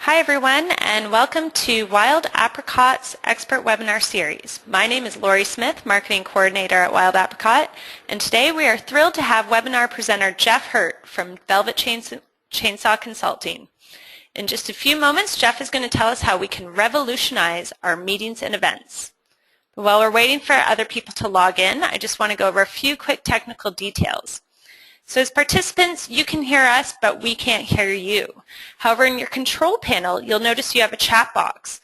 Hi everyone, and welcome to Wild Apricot's Expert Webinar Series. My name is Lori Smith, Marketing Coordinator at Wild Apricot, and today we are thrilled to have webinar presenter Jeff Hurt from Velvet Chainsaw Consulting. In just a few moments, Jeff is going to tell us how we can revolutionize our meetings and events. But while we're waiting for other people to log in, I just want to go over a few quick technical details. So as participants, you can hear us, but we can't hear you. However, in your control panel, you'll notice you have a chat box.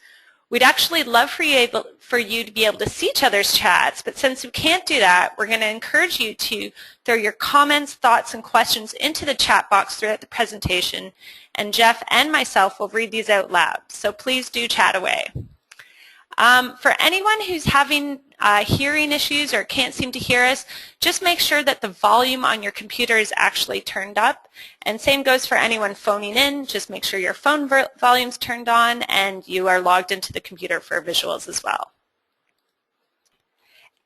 We'd actually love for you to be able to see each other's chats, but since we can't do that, we're going to encourage you to throw your comments, thoughts, and questions into the chat box throughout the presentation, and Jeff and myself will read these out loud. So please do chat away. For anyone who's having hearing issues or can't seem to hear us, just make sure that the volume on your computer is actually turned up. And same goes for anyone phoning in. Just make sure your phone volume's turned on and you are logged into the computer for visuals as well.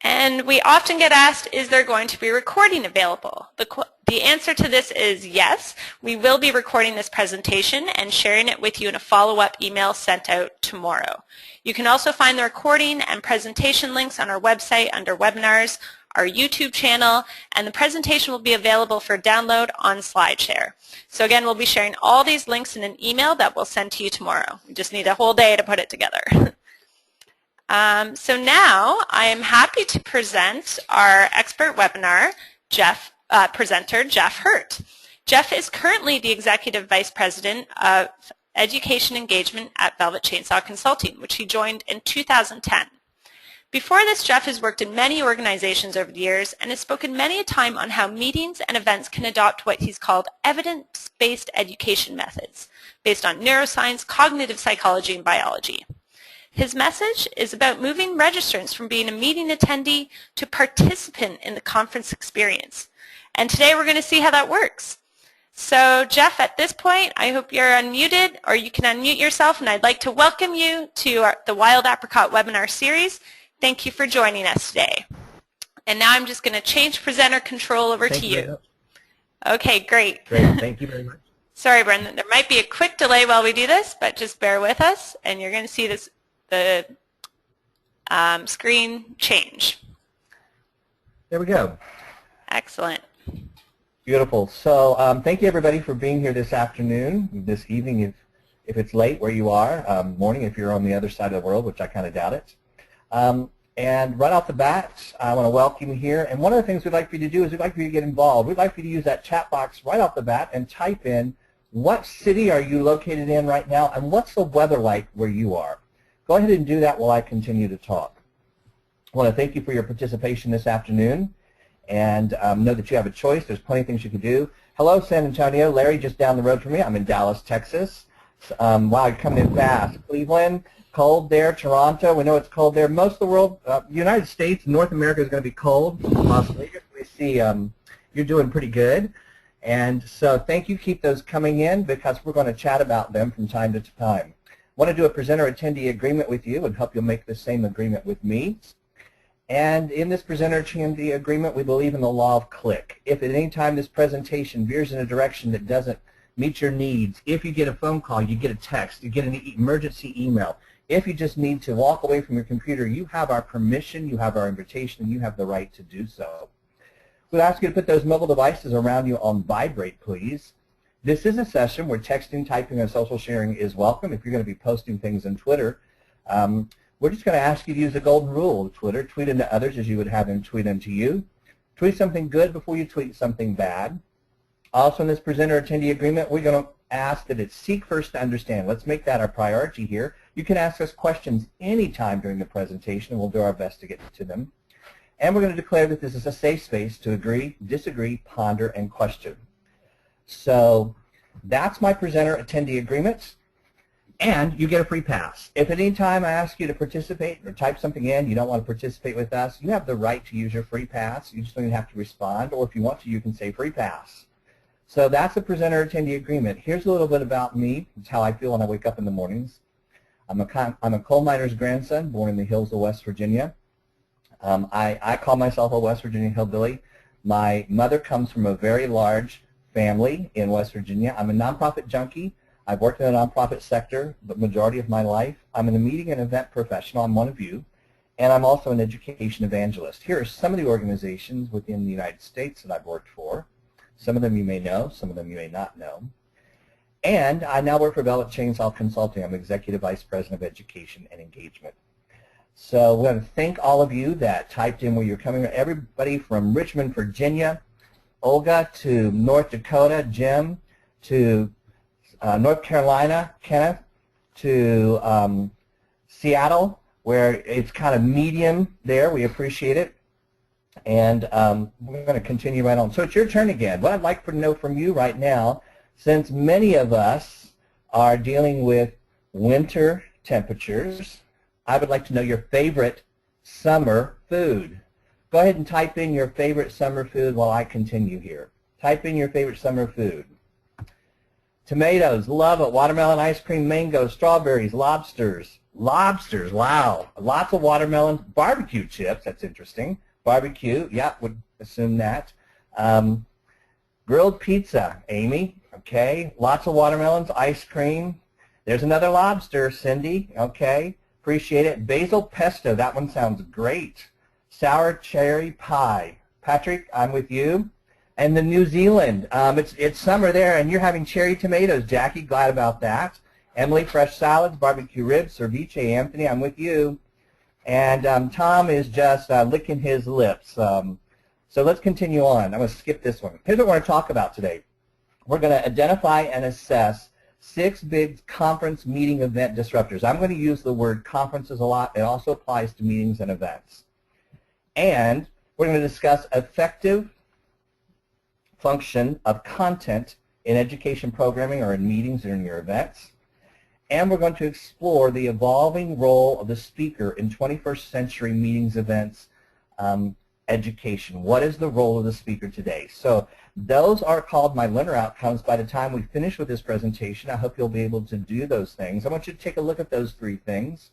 And we often get asked, is there going to be recording available? The answer to this is yes. We will be recording this presentation and sharing it with you in a follow-up email sent out tomorrow. You can also find the recording and presentation links on our website under webinars, our YouTube channel, and the presentation will be available for download on SlideShare. So again, we'll be sharing all these links in an email that we'll send to you tomorrow. We just need a whole day to put it together. So now I am happy to present our expert webinar presenter, Jeff Hurt. Jeff is currently the Executive Vice President of Education Engagement at Velvet Chainsaw Consulting, which he joined in 2010. Before this, Jeff has worked in many organizations over the years and has spoken many a time on how meetings and events can adopt what he's called evidence-based education methods, based on neuroscience, cognitive psychology, and biology. His message is about moving registrants from being a meeting attendee to participant in the conference experience. And today we're going to see how that works. So Jeff, at this point, I hope you're unmuted, or you can unmute yourself, and I'd like to welcome you to the Wild Apricot webinar series. Thank you for joining us today. And now I'm just going to change presenter control over to you. Okay, great. Great, thank you very much. Sorry, Brendan, there might be a quick delay while we do this, but just bear with us, and you're going to see the screen change. There we go. Excellent. Beautiful. So thank you everybody for being here this afternoon, this evening if it's late where you are, morning if you're on the other side of the world, which I kind of doubt it. And right off the bat, I want to welcome you here. And one of the things we'd like for you to do is we'd like for you to get involved. We'd like for you to use that chat box right off the bat and type in what city are you located in right now and what's the weather like where you are. Go ahead and do that while I continue to talk. I want to thank you for your participation this afternoon. And know that you have a choice. There's plenty of things you can do. Hello, San Antonio. Larry, just down the road from me. I'm in Dallas, Texas. Wow, you're coming in fast. Cleveland, cold there. Toronto, we know it's cold there. Most of the world, United States, North America is going to be cold. Las Vegas, we see you're doing pretty good. And so thank you. Keep those coming in because we're going to chat about them from time to time. I want to do a presenter-attendee agreement with you and hope you'll make the same agreement with me. And in this presenter-attendee agreement, we believe in the law of click. If at any time this presentation veers in a direction that doesn't meet your needs, if you get a phone call, you get a text, you get an emergency email, if you just need to walk away from your computer, you have our permission, you have our invitation, and you have the right to do so. We'll ask you to put those mobile devices around you on vibrate, please. This is a session where texting, typing, and social sharing is welcome. If you're going to be posting things on Twitter, we're just going to ask you to use the golden rule of Twitter. Tweet into others as you would have them tweet into you. Tweet something good before you tweet something bad. Also in this presenter-attendee agreement, we're going to ask that it's seek first to understand. Let's make that our priority here. You can ask us questions anytime during the presentation, and we'll do our best to get to them. And we're going to declare that this is a safe space to agree, disagree, ponder, and question. So that's my presenter-attendee agreement. And you get a free pass. If at any time I ask you to participate or type something in, you don't want to participate with us, you have the right to use your free pass. You just don't even have to respond, or if you want to, you can say free pass. So that's a presenter-attendee agreement. Here's a little bit about me. It's how I feel when I wake up in the mornings. I'm a coal miner's grandson, born in the hills of West Virginia. I call myself a West Virginia hillbilly. My mother comes from a very large family in West Virginia. I'm a nonprofit junkie. I've worked in the nonprofit sector the majority of my life. I'm a meeting and event professional. I'm one of you. And I'm also an education evangelist. Here are some of the organizations within the United States that I've worked for. Some of them you may know, some of them you may not know. And I now work for Revolutionize Consulting. I'm Executive Vice President of Education and Engagement. So we want to thank all of you that typed in where you're coming from. Everybody from Richmond, Virginia, Olga, to North Dakota, Jim, to North Carolina, Kenneth, to Seattle, where it's kind of medium there. We appreciate it. And we're going to continue right on. So it's your turn again. What I'd like to know from you right now, since many of us are dealing with winter temperatures, I would like to know your favorite summer food. Go ahead and type in your favorite summer food while I continue here. Type in your favorite summer food. Tomatoes, love it. Watermelon ice cream, mango, strawberries, lobsters. Lobsters, wow. Lots of watermelon. Barbecue chips, that's interesting. Barbecue, yeah, would assume that. Grilled pizza, Amy, okay. Lots of watermelons, ice cream. There's another lobster, Cindy, okay. Appreciate it. Basil pesto, that one sounds great. Sour cherry pie. Patrick, I'm with you. And the New Zealand, it's summer there, and you're having cherry tomatoes, Jackie, glad about that. Emily, fresh salads, barbecue ribs, ceviche. Anthony, I'm with you. And Tom is just licking his lips. So let's continue on. I'm going to skip this one. Here's what we're going to talk about today. We're going to identify and assess 6 big conference, meeting, event disruptors. I'm going to use the word conferences a lot. It also applies to meetings and events. And we're going to discuss effective function of content in education programming or in meetings or in your events. And we're going to explore the evolving role of the speaker in 21st century meetings, events, education. What is the role of the speaker today? So those are called my learner outcomes. By the time we finish with this presentation, I hope you'll be able to do those things. I want you to take a look at those 3 things.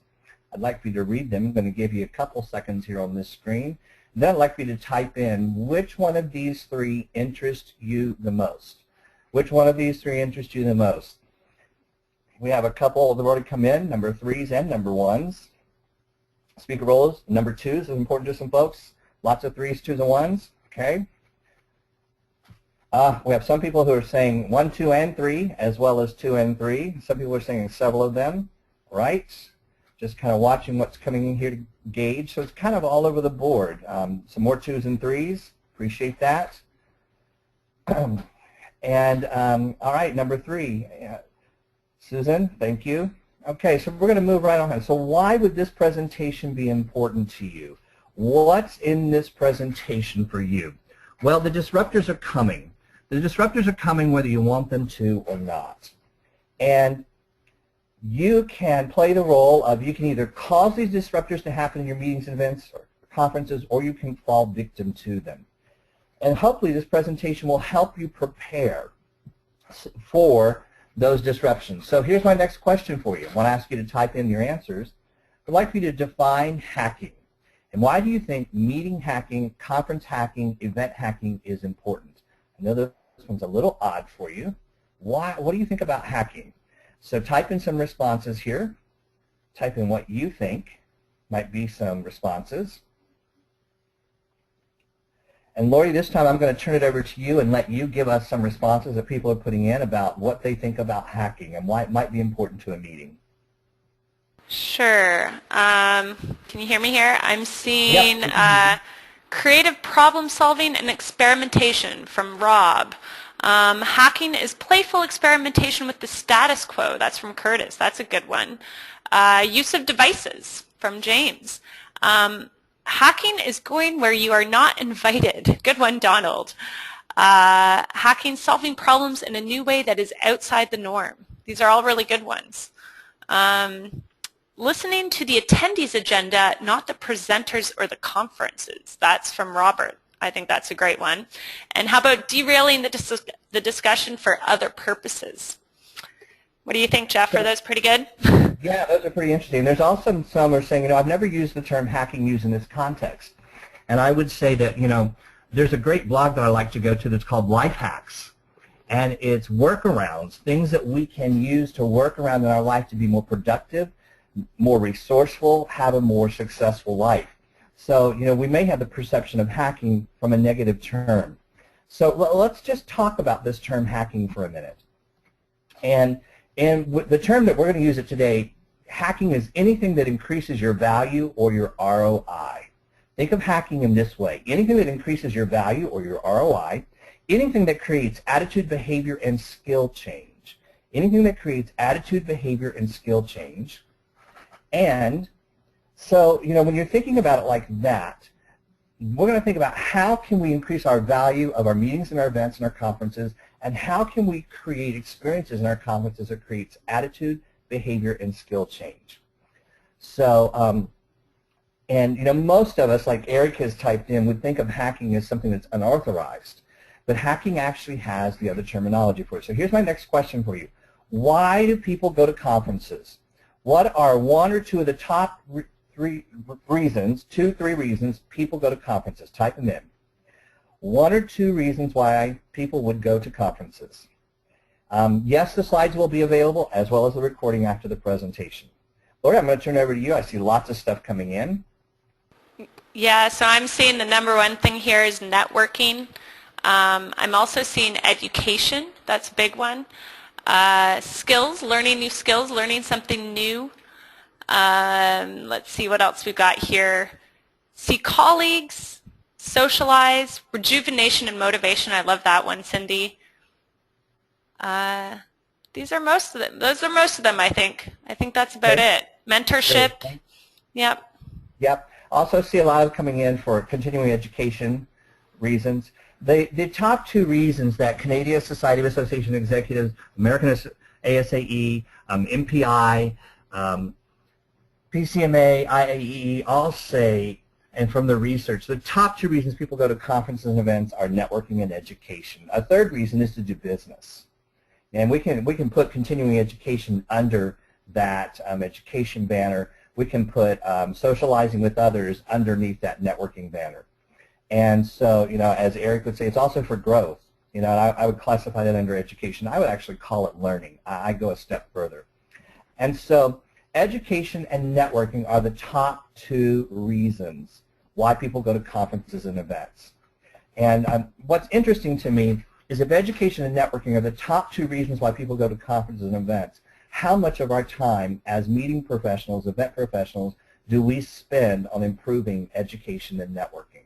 I'd like for you to read them. I'm going to give you a couple seconds here on this screen. Then I'd like for you to type in which one of these 3 interests you the most. Which one of these 3 interests you the most? We have a couple that have already come in, number 3s and number 1s. Speaker roles, number 2s is important to some folks. Lots of 3s, 2s, and 1s. Okay. We have some people who are saying 1, 2, and 3, as well as 2 and 3. Some people are saying several of them. Right. Just kind of watching what's coming in here to gauge. So it's kind of all over the board. Some more 2s and 3s. Appreciate that. And all right, number 3. Susan, thank you. Okay, so we're going to move right on. So why would this presentation be important to you? What's in this presentation for you? Well, the disruptors are coming. The disruptors are coming whether you want them to or not. And you can play the role of, you can either cause these disruptors to happen in your meetings and events or conferences, or you can fall victim to them. And hopefully this presentation will help you prepare for those disruptions. So here's my next question for you. I want to ask you to type in your answers. I'd like for you to define hacking. And why do you think meeting hacking, conference hacking, event hacking is important? I know this one's a little odd for you. Why? What do you think about hacking? So type in some responses here. Type in what you think might be some responses. And Lori, this time I'm going to turn it over to you and let you give us some responses that people are putting in about what they think about hacking and why it might be important to a meeting. Sure. Can you hear me here? I'm seeing Yep. creative problem solving and experimentation from Rob. Hacking is playful experimentation with the status quo. That's from Curtis. That's a good one. Use of devices from James. Hacking is going where you are not invited. Good one, Donald. Hacking, solving problems in a new way that is outside the norm. These are all really good ones. Listening to the attendees' agenda, not the presenters or the conferences. That's from Robert. I think that's a great one. And how about derailing the discussion for other purposes? What do you think, Jeff? Are those pretty good? Yeah, those are pretty interesting. There's also some who are saying, I've never used the term hacking used in this context. And I would say that, there's a great blog that I like to go to that's called Life Hacks. and it's workarounds, things that we can use to work around in our life to be more productive, more resourceful, have a more successful life. So, we may have the perception of hacking from a negative term. So let's just talk about this term hacking for a minute. And the term that we're going to use it today, hacking is anything that increases your value or your ROI. Think of hacking in this way. Anything that increases your value or your ROI, anything that creates attitude, behavior, and skill change. Anything that creates attitude, behavior, and skill change. And so, when you're thinking about it like that, we're going to think about how can we increase our value of our meetings and our events and our conferences, and how can we create experiences in our conferences that creates attitude, behavior, and skill change. So, most of us, like Eric has typed in, would think of hacking as something that's unauthorized. But hacking actually has the other terminology for it. So here's my next question for you. Why do people go to conferences? What are one or two of the top three reasons people go to conferences? Type them in. One or two reasons why people would go to conferences. Yes, the slides will be available as well as the recording after the presentation. Lori, I'm going to turn it over to you. I see lots of stuff coming in. Yeah, so I'm seeing the number one thing here is networking. I'm also seeing education. That's a big one. Skills, learning new skills, learning something new. Let's see what else we've got here. See colleagues, socialize, rejuvenation and motivation. I love that one, Cindy. These are most of them. Those are most of them, I think. I think that's about it. Mentorship. Great. Yep. Yep. Also see a lot of coming in for continuing education reasons. The top two reasons that Canadian Society of Association Executives, American ASAE, MPI, PCMA, IAEE all say, and from the research, the top two reasons people go to conferences and events are networking and education. A third reason is to do business. And we can put continuing education under that education banner. We can put socializing with others underneath that networking banner. And so, as Eric would say, it's also for growth. And I would classify that under education. I would actually call it learning. I go a step further. And so education and networking are the top two reasons why people go to conferences and events. And what's interesting to me is if education and networking are the top two reasons why people go to conferences and events, how much of our time as meeting professionals, event professionals, do we spend on improving education and networking?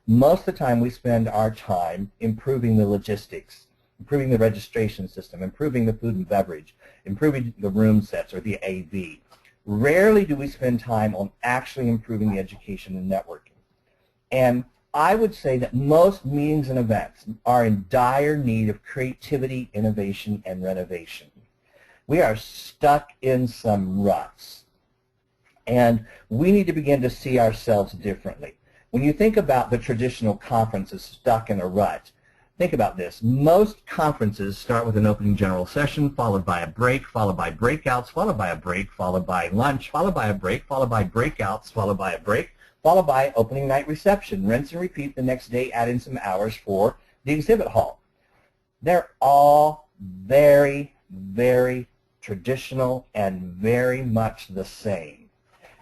Most of the time we spend our time improving the logistics, improving the registration system, improving the food and beverage, improving the room sets or the AV. Rarely do we spend time on actually improving the education and networking. And I would say that most meetings and events are in dire need of creativity, innovation, and renovation. We are stuck in some ruts, and we need to begin to see ourselves differently. When you think about the traditional conferences stuck in a rut, think about this. Most conferences start with an opening general session, followed by a break, followed by breakouts, followed by a break, followed by lunch, followed by a break, followed by breakouts, followed by a break, followed by opening night reception. Rinse and repeat the next day, add in some hours for the exhibit hall. They're all very, very traditional and very much the same.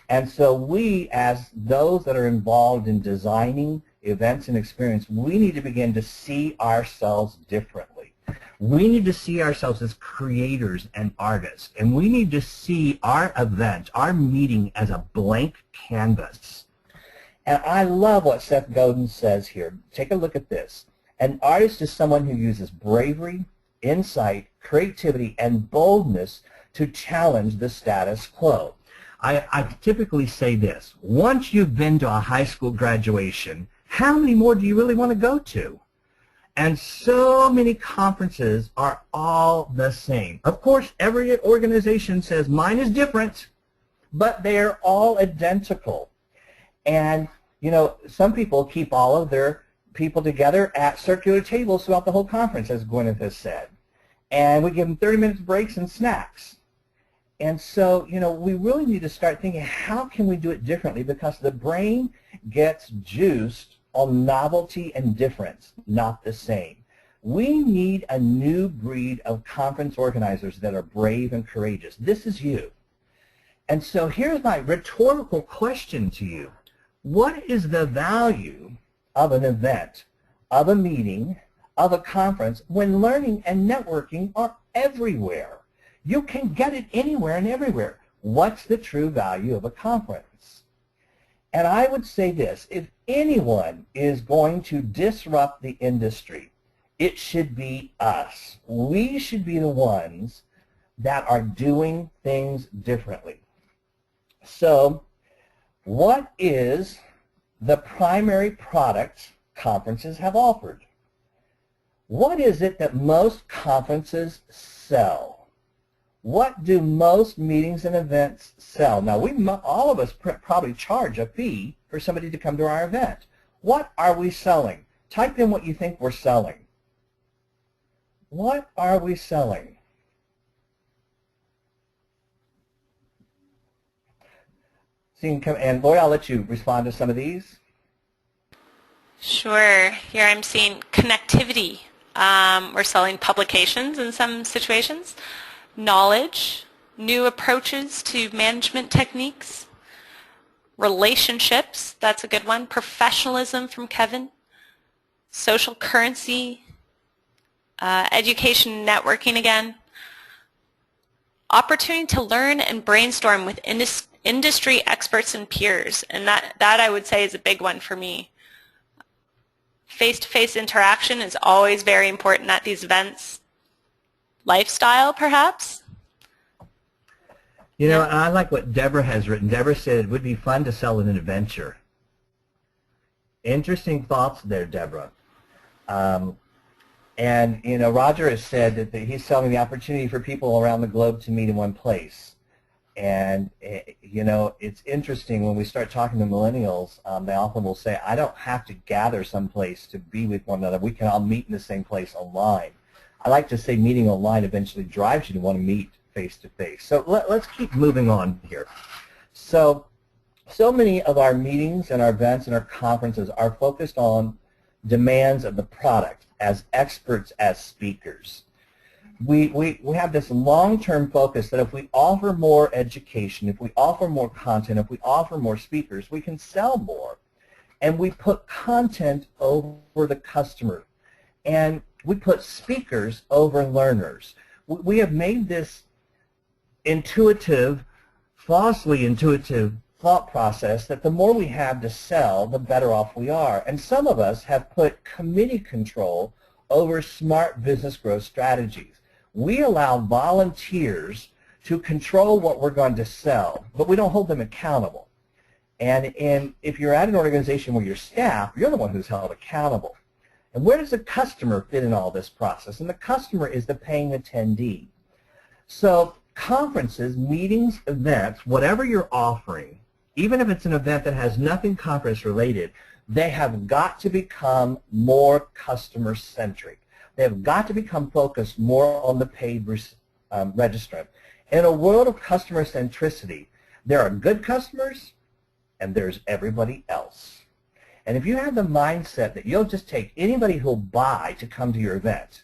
And so we, as those that are involved in designing events and experience, we need to begin to see ourselves differently. We need to see ourselves as creators and artists, and we need to see our event, our meeting, as a blank canvas. And I love what Seth Godin says here. Take a look at this. An artist is someone who uses bravery, insight, creativity, and boldness to challenge the status quo. I typically say this: once you've been to a high school graduation, how many more do you really want to go to? And so many conferences are all the same. Of course, every organization says mine is different, but they're all identical. And, some people keep all of their people together at circular tables throughout the whole conference, as Gwyneth has said. And we give them 30 minutes breaks and snacks. And so, we really need to start thinking, how can we do it differently? Because the brain gets juiced on novelty and difference, not the same. We need a new breed of conference organizers that are brave and courageous. This is you. And so here's my rhetorical question to you. What is the value of an event, of a meeting, of a conference when learning and networking are everywhere? You can get it anywhere and everywhere. What's the true value of a conference? And I would say this, if anyone is going to disrupt the industry, it should be us. We should be the ones that are doing things differently. So, what is the primary product conferences have offered? What is it that most conferences sell? What do most meetings and events sell? Now, all of us probably charge a fee for somebody to come to our event. What are we selling? Type in what you think we're selling. What are we selling? And Lori, I'll let you respond to some of these. Sure. Here I'm seeing connectivity. We're selling publications in some situations, knowledge, new approaches to management techniques, relationships, that's a good one, professionalism from Kevin, social currency, education, networking again, opportunity to learn and brainstorm with industry experts and peers, and that I would say is a big one for me. Face-to-face interaction is always very important at these events. Lifestyle, perhaps? You know, I like what Deborah has written. Deborah said it would be fun to sell an adventure. Interesting thoughts there, Deborah. And, you know, Roger has said that he's selling the opportunity for people around the globe to meet in one place. And, you know, it's interesting when we start talking to millennials, they often will say, I don't have to gather someplace to be with one another. We can all meet in the same place online. I like to say meeting online eventually drives you to want to meet face-to-face. So let's keep moving on here. So many of our meetings and our events and our conferences are focused on demands of the product as experts, as speakers. We have this long-term focus that if we offer more education, if we offer more content, if we offer more speakers, we can sell more. And we put content over the customer. And we put speakers over learners. We have made this intuitive, falsely intuitive thought process that the more we have to sell, the better off we are. And some of us have put committee control over smart business growth strategies. We allow volunteers to control what we're going to sell, but we don't hold them accountable. And if you're at an organization where you're staff, you're the one who's held accountable. And where does the customer fit in all this process? And the customer is the paying attendee. So conferences, meetings, events, whatever you're offering, even if it's an event that has nothing conference related, they have got to become more customer-centric. They have got to become focused more on the paid registrant. In a world of customer centricity, there are good customers and there's everybody else. And if you have the mindset that you'll just take anybody who'll buy to come to your event,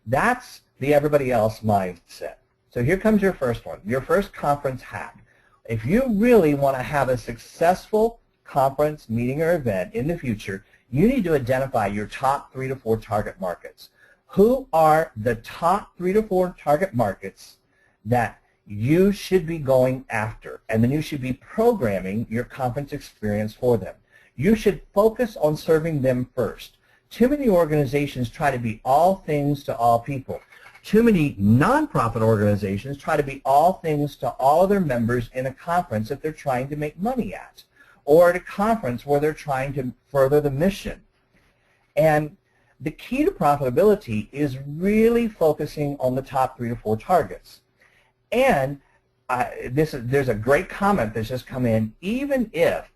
that's the everybody else mindset. So here comes your first one, your first conference hack. If you really want to have a successful conference, meeting, or event in the future, you need to identify your top 3 to 4 target markets. Who are the top 3 to 4 target markets that you should be going after? And then you should be programming your conference experience for them. You should focus on serving them first. Too many organizations try to be all things to all people. Too many nonprofit organizations try to be all things to all of their members in a conference that they're trying to make money at, or at a conference where they're trying to further the mission. And the key to profitability is really focusing on the top 3 to 4 targets. And there's a great comment that's just come in. Even if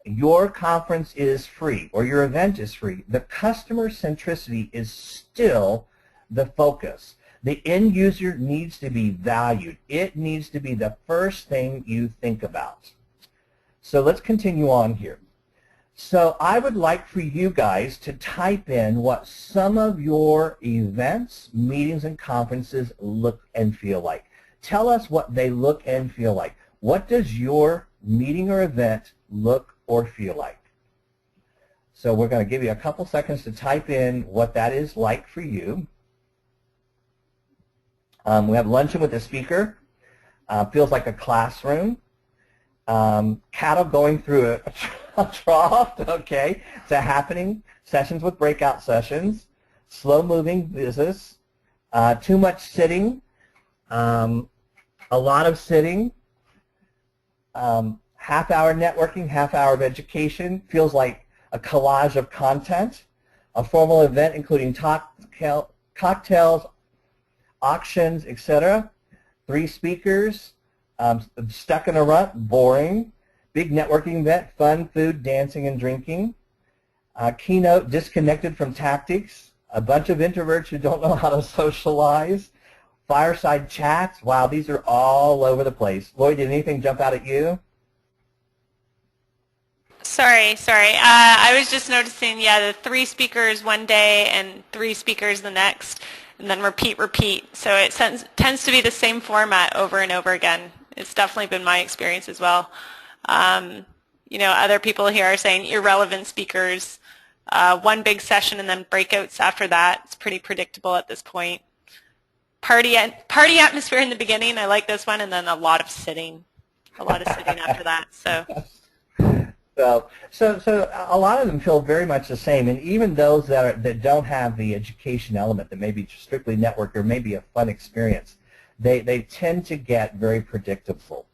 your conference is free or your event is free, the customer centricity is still the focus. The end user needs to be valued. It needs to be the first thing you think about. So let's continue on here. So I would like for you guys to type in what some of your events, meetings, and conferences look and feel like. Tell us what they look and feel like. What does your meeting or event look or feel like? So we're going to give you a couple seconds to type in what that is like for you. We have luncheon with a speaker. Feels like a classroom. Cattle going through a trough, okay, it's a happening. Sessions with breakout sessions. Slow-moving business. Too much sitting. A lot of sitting. Half-hour networking, half-hour of education. Feels like a collage of content. A formal event including cocktails, auctions, etc. 3 speakers. Stuck in a rut, boring. Big networking event, fun, food, dancing, and drinking. Keynote, disconnected from tactics. A bunch of introverts who don't know how to socialize. Fireside chats. Wow, these are all over the place. Lloyd, did anything jump out at you? Sorry. I was just noticing, yeah, the 3 speakers one day and 3 speakers the next, and then repeat. So it tends to be the same format over and over again. It's definitely been my experience as well. Other people here are saying irrelevant speakers, one big session and then breakouts after that. It's pretty predictable at this point. Party atmosphere in the beginning, I like this one, and then a lot of sitting after that. So a lot of them feel very much the same, and even those that don't have the education element, that may be strictly network or maybe a fun experience, they tend to get very predictable.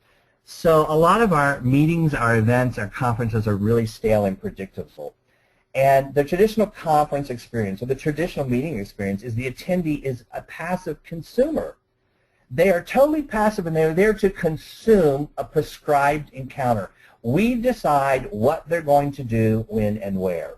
So a lot of our meetings, our events, our conferences are really stale and predictable. And the traditional conference experience or the traditional meeting experience is the attendee is a passive consumer. They are totally passive, and they're there to consume a prescribed encounter. We decide what they're going to do, when, and where.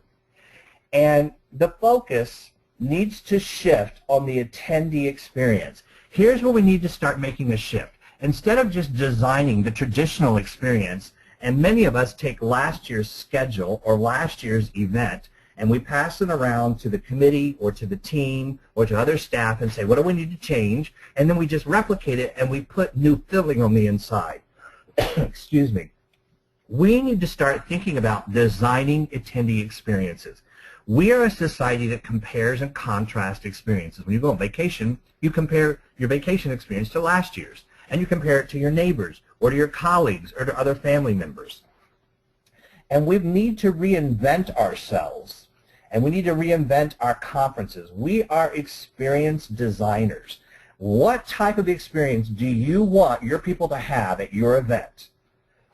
And the focus needs to shift on the attendee experience. Here's where we need to start making a shift. Instead of just designing the traditional experience, and many of us take last year's schedule or last year's event, and we pass it around to the committee or to the team or to other staff and say, what do we need to change? And then we just replicate it and we put new filling on the inside. Excuse me. We need to start thinking about designing attendee experiences. We are a society that compares and contrasts experiences. When you go on vacation, you compare your vacation experience to last year's, and you compare it to your neighbors or to your colleagues or to other family members. And we need to reinvent ourselves, and we need to reinvent our conferences. We are experience designers. What type of experience do you want your people to have at your event?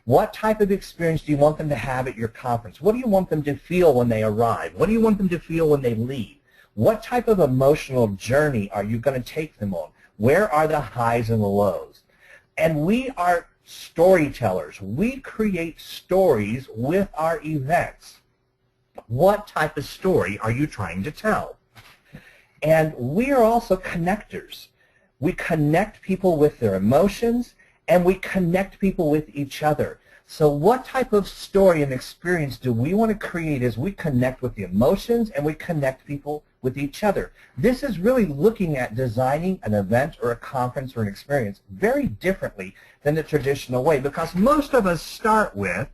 What type of experience do you want them to have at your conference? What do you want them to feel when they arrive? What do you want them to feel when they leave? What type of emotional journey are you going to take them on? Where are the highs and the lows? And we are storytellers. We create stories with our events. What type of story are you trying to tell? And we are also connectors. We connect people with their emotions, and we connect people with each other. So what type of story and experience do we want to create as we connect with the emotions and we connect people with each other? This is really looking at designing an event or a conference or an experience very differently than the traditional way, because most of us start with,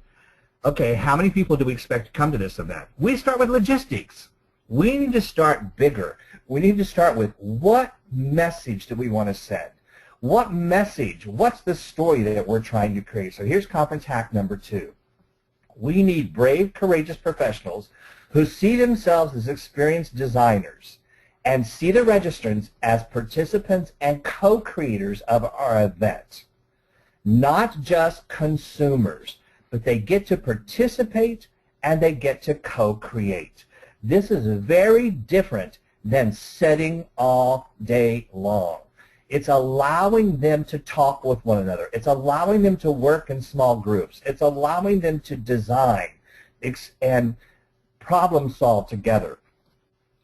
okay, how many people do we expect to come to this event? We start with logistics. We need to start bigger. We need to start with, what message do we want to send? What message, what's the story that we're trying to create? So here's conference hack number 2. We need brave, courageous professionals who see themselves as experienced designers and see the registrants as participants and co-creators of our event. Not just consumers, but they get to participate and they get to co-create. This is very different than sitting all day long. It's allowing them to talk with one another. It's allowing them to work in small groups. It's allowing them to design and problem solve together.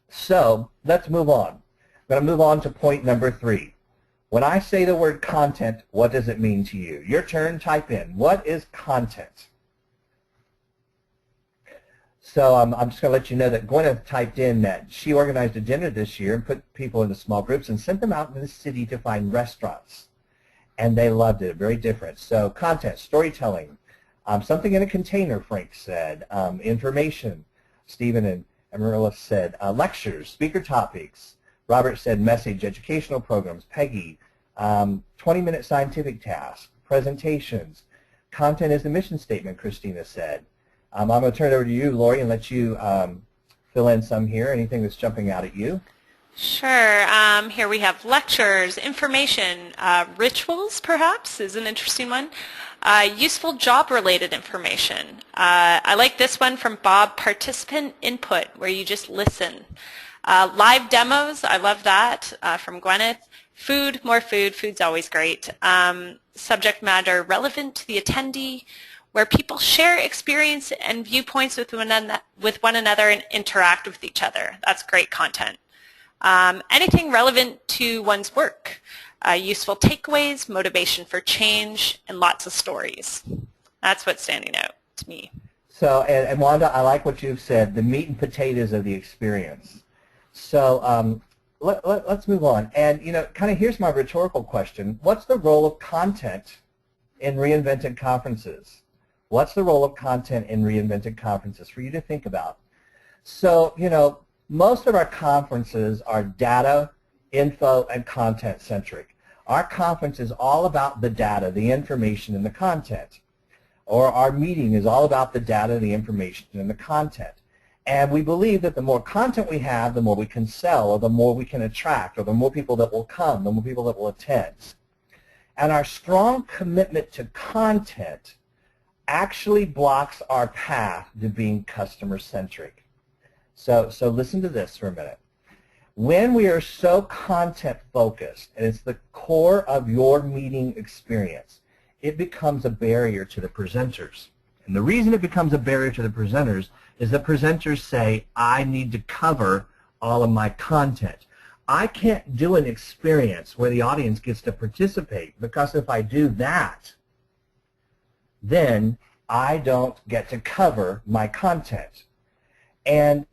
So let's move on. I'm going to move on to point number 3. When I say the word content, what does it mean to you? Your turn, type in. What is content? So I'm just going to let you know that Gwyneth typed in that she organized a dinner this year and put people into small groups and sent them out in the city to find restaurants. And they loved it, very different. So content, storytelling, something in a container, Frank said, information, Stephen and Marilla said, lectures, speaker topics. Robert said message, educational programs. Peggy, 20-minute scientific task, presentations. Content is the mission statement, Christina said. I'm going to turn it over to you, Lori, and let you fill in some here. Anything that's jumping out at you? Sure. Here we have lectures, information, rituals, perhaps, is an interesting one. Useful job-related information. I like this one from Bob, participant input, where you just listen. Live demos, I love that, from Gwyneth. Food, more food, food's always great. Subject matter relevant to the attendee, where people share experience and viewpoints with one another and interact with each other. That's great content. Anything relevant to one's work. Useful takeaways, motivation for change, and lots of stories. That's what's standing out to me. So, and Wanda, I like what you've said, the meat and potatoes of the experience. So let's move on. And, you know, kind of here's my rhetorical question. What's the role of content in reinvented conferences? What's the role of content in reinvented conferences for you to think about? So, you know, most of our conferences are data, info, and content centric. Our conference is all about the data, the information, and the content. Or our meeting is all about the data, the information, and the content. And we believe that the more content we have, the more we can sell, or the more we can attract, or the more people that will come, the more people that will attend. And our strong commitment to content actually blocks our path to being customer-centric. So listen to this for a minute. When we are so content-focused, and it's the core of your meeting experience, it becomes a barrier to the presenters. And the reason it becomes a barrier to the presenters is the presenters say, I need to cover all of my content. I can't do an experience where the audience gets to participate, because if I do that, then I don't get to cover my content. And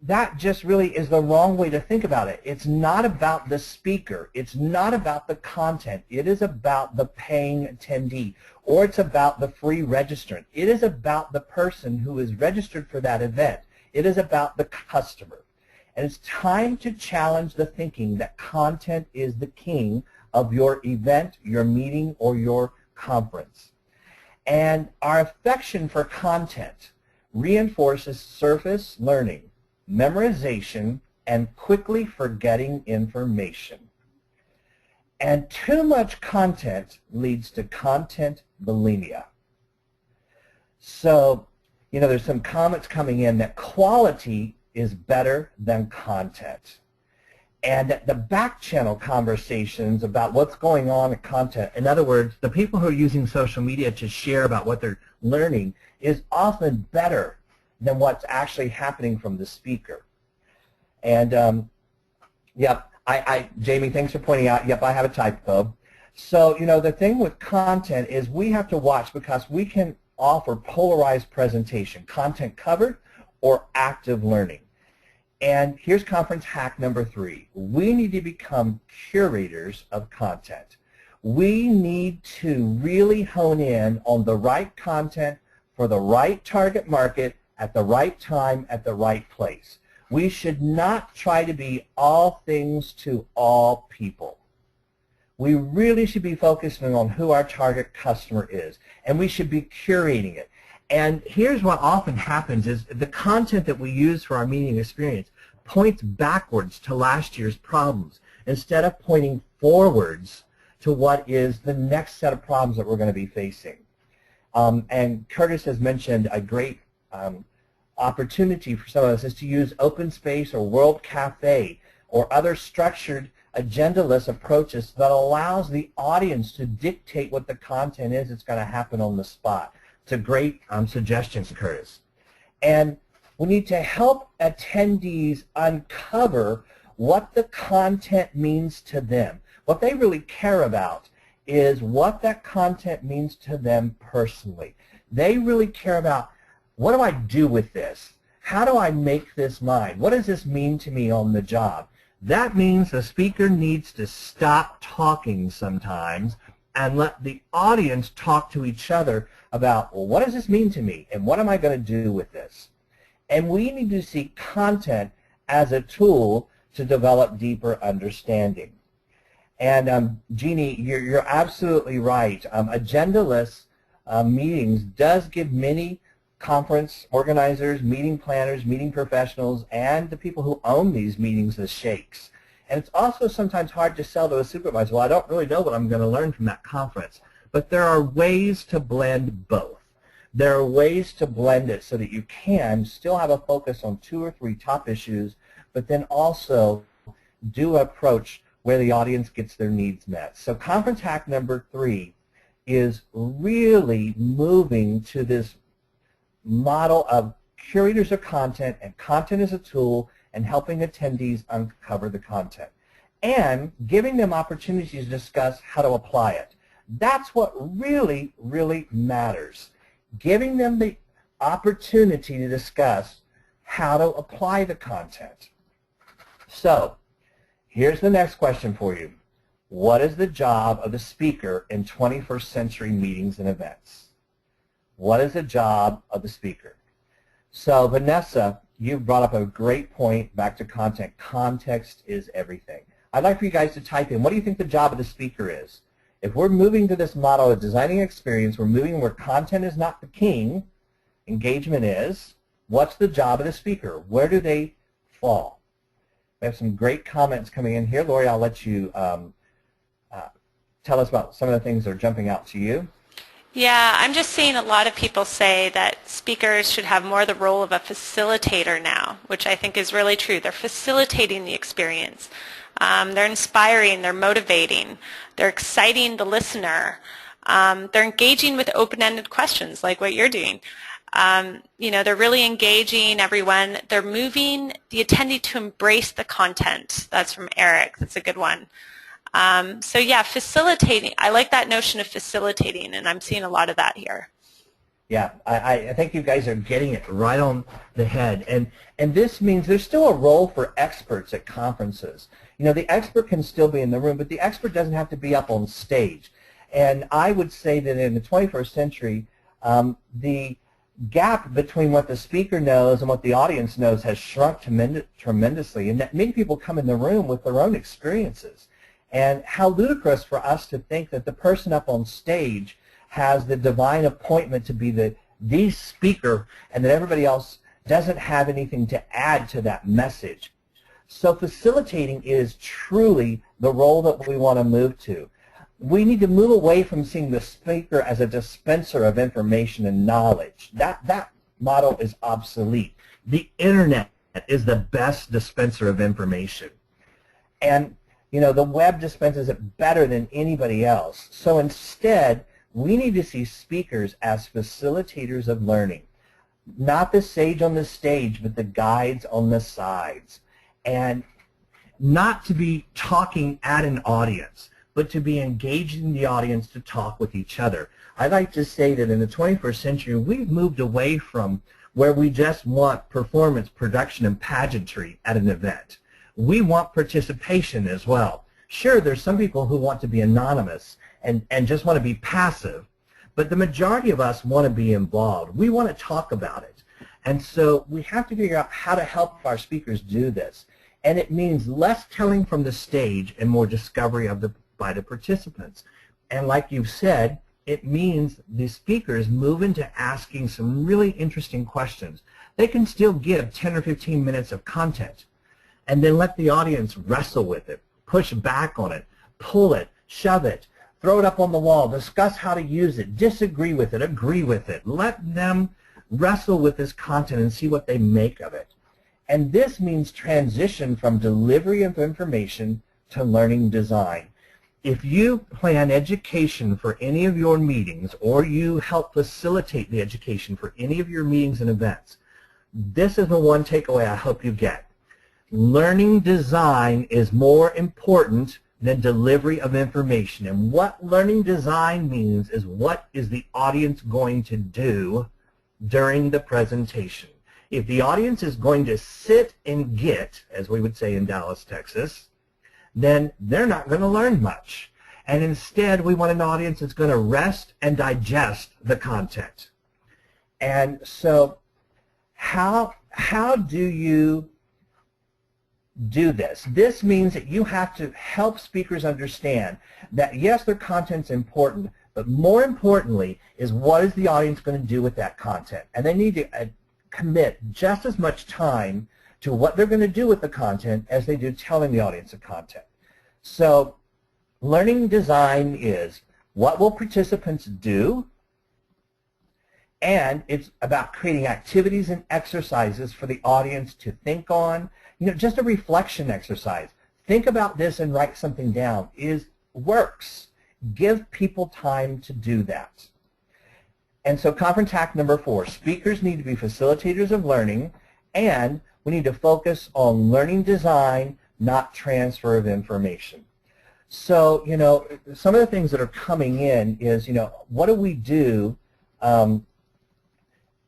that just really is the wrong way to think about it. It's not about the speaker. It's not about the content. It is about the paying attendee, or it's about the free registrant. It is about the person who is registered for that event. It is about the customer. And it's time to challenge the thinking that content is the king of your event, your meeting, or your conference. And our affection for content reinforces surface learning, memorization, and quickly forgetting information. And too much content leads to content bulimia. So, you know, there's some comments coming in that quality is better than content. And the back channel conversations about what's going on in content, in other words, the people who are using social media to share about what they're learning, is often better than what's actually happening from the speaker. And yep, Jamie, thanks for pointing out, yep, I have a typo. So, you know, the thing with content is we have to watch, because we can offer polarized presentation, content covered or active learning. And here's conference hack number 3. We need to become curators of content. We need to really hone in on the right content for the right target market at the right time at the right place. We should not try to be all things to all people. We really should be focusing on who our target customer is, and we should be curating it. And here's what often happens is the content that we use for our meeting experience points backwards to last year's problems instead of pointing forwards to what is the next set of problems that we're going to be facing. And Curtis has mentioned a great opportunity for some of us is to use Open Space or World Cafe or other structured agenda-less approaches that allows the audience to dictate what the content is that's going to happen on the spot. It's a great suggestion, Curtis. And we need to help attendees uncover what the content means to them. What they really care about is what that content means to them personally. They really care about what do I do with this? How do I make this mine? What does this mean to me on the job? That means the speaker needs to stop talking sometimes and let the audience talk to each other about, well, what does this mean to me, and what am I going to do with this? And we need to see content as a tool to develop deeper understanding. And Jeannie, you're absolutely right. Agendaless meetings does give many conference organizers, meeting planners, meeting professionals, and the people who own these meetings the shakes. And it's also sometimes hard to sell to a supervisor, well, I don't really know what I'm going to learn from that conference. But there are ways to blend both. There are ways to blend it so that you can still have a focus on 2 or 3 top issues, but then also do approach where the audience gets their needs met. So conference hack number 3 is really moving to this model of curators of content and content as a tool and helping attendees uncover the content and giving them opportunities to discuss how to apply it. That's what really, really matters. Giving them the opportunity to discuss how to apply the content. So, here's the next question for you. What is the job of the speaker in 21st century meetings and events? What is the job of the speaker? So, Vanessa, you brought up a great point back to content. Context is everything. I'd like for you guys to type in, what do you think the job of the speaker is? If we're moving to this model of designing experience, we're moving where content is not the king, engagement is. What's the job of the speaker? Where do they fall? We have some great comments coming in here. Lori, I'll let you tell us about some of the things that are jumping out to you. Yeah, I'm just seeing a lot of people say that speakers should have more the role of a facilitator now, which I think is really true. They're facilitating the experience. They're inspiring, they're motivating, they're exciting the listener. They're engaging with open-ended questions like what you're doing. You know, they're really engaging everyone. They're moving the attendee to embrace the content. That's from Eric. That's a good one. So yeah, facilitating. I like that notion of facilitating, and I'm seeing a lot of that here. Yeah, I think you guys are getting it right on the head. And this means there's still a role for experts at conferences. You know, the expert can still be in the room, but the expert doesn't have to be up on stage. And I would say that in the 21st century, the gap between what the speaker knows and what the audience knows has shrunk tremendously, and that many people come in the room with their own experiences. And how ludicrous for us to think that the person up on stage has the divine appointment to be the speaker and that everybody else doesn't have anything to add to that message. So facilitating is truly the role that we want to move to. We need to move away from seeing the speaker as a dispenser of information and knowledge. That model is obsolete. The internet is the best dispenser of information. And you know, the web dispenses it better than anybody else. So instead, we need to see speakers as facilitators of learning. Not the sage on the stage, but the guides on the sides. And not to be talking at an audience, but to be engaging the audience to talk with each other. I like to say that in the 21st century, we've moved away from where we just want performance, production, and pageantry at an event. We want participation as well. Sure, there's some people who want to be anonymous and just want to be passive, but the majority of us want to be involved. We want to talk about it. And so we have to figure out how to help our speakers do this. And it means less telling from the stage and more discovery by the participants. And like you've said, it means the speakers move into asking some really interesting questions. They can still give 10 or 15 minutes of content, and then let the audience wrestle with it, push back on it, pull it, shove it, throw it up on the wall, discuss how to use it, disagree with it, agree with it. Let them wrestle with this content and see what they make of it. And this means transition from delivery of information to learning design. If you plan education for any of your meetings or you help facilitate the education for any of your meetings and events, this is the one takeaway I hope you get. Learning design is more important than delivery of information. And what learning design means is what is the audience going to do during the presentation. If the audience is going to sit and get, as we would say in Dallas, Texas, then they're not going to learn much. And instead, we want an audience that's going to rest and digest the content. And so how do you do this? This means that you have to help speakers understand that, yes, their content's important, but more importantly is what is the audience going to do with that content. And they need to commit just as much time to what they're going to do with the content as they do telling the audience the content. So learning design is what will participants do, and it's about creating activities and exercises for the audience to think on. You know, just a reflection exercise. Think about this and write something down works. Give people time to do that. And so conference hack number 4, speakers need to be facilitators of learning, and we need to focus on learning design, not transfer of information. So, you know, some of the things that are coming in is, you know, what do we do